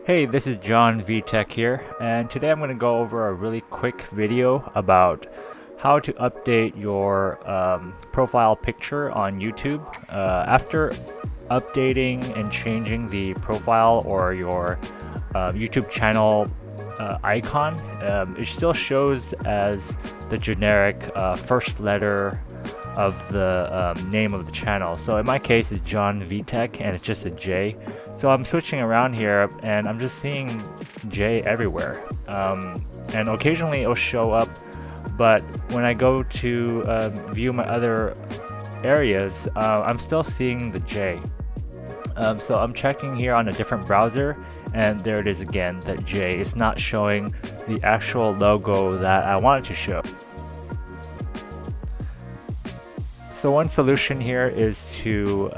Hey, this is John VTech here, and today I'm going to go over a really quick video about how to update your profile picture on YouTube. After updating and changing the profile or your YouTube channel icon, it still shows as the generic first letter of the name of the channel. So in my case, it's John VTech, and it's just a J. So I'm switching around here, and I'm just seeing J everywhere. And occasionally it'll show up, but when I go to view my other areas, I'm still seeing the J. So I'm checking here on a different browser, and there it is again, that J. It's not showing the actual logo that I wanted to show. So one solution here is to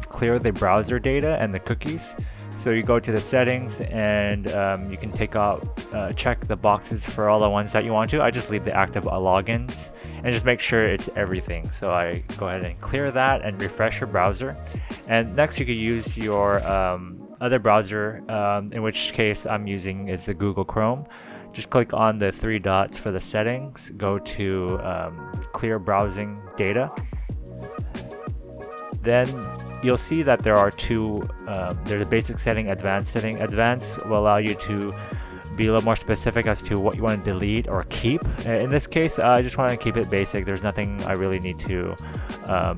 clear the browser data and the cookies. So you go to the settings, and you can check the boxes for all the ones that you want to. I just leave the active logins and just make sure it's everything. So I go ahead and clear that and refresh your browser. And next you could use your other browser, in which case I'm using is the Google Chrome. Just click on the three dots for the settings, go to clear browsing data. Then you'll see that there are two, there's a basic setting, advanced setting. Advanced will allow you to be a little more specific as to what you want to delete or keep. In this case, I just want to keep it basic. There's nothing I really need to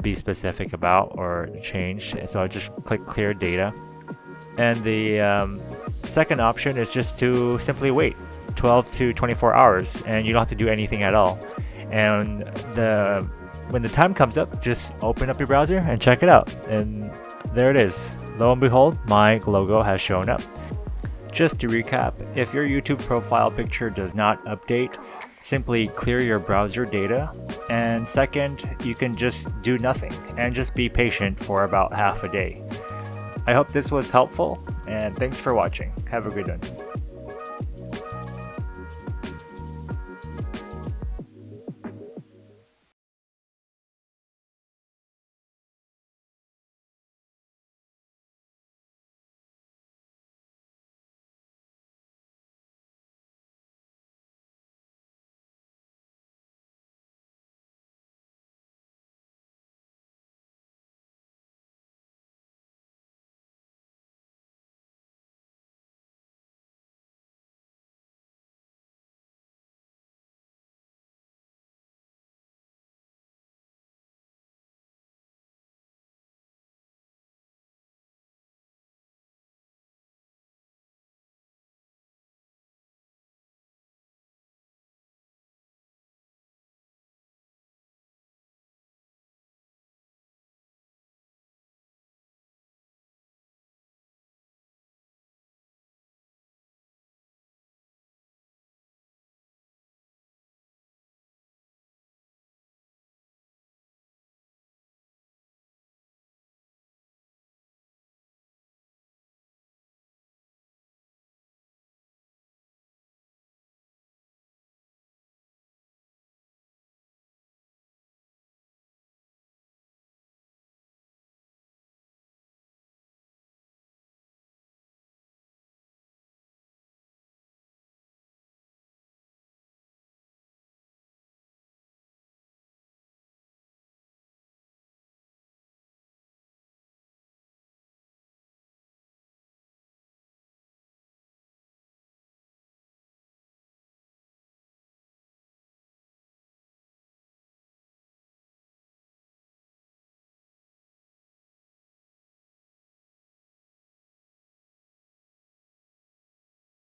be specific about or change. So I just click clear data. And the second option is just to simply wait 12 to 24 hours, and you don't have to do anything at all. And when the time comes up, just open up your browser and check it out. And there it is. Lo and behold, my logo has shown up. Just to recap, if your YouTube profile picture does not update, simply clear your browser data. And second, you can just do nothing and just be patient for about half a day. I hope this was helpful, and thanks for watching. Have a good one.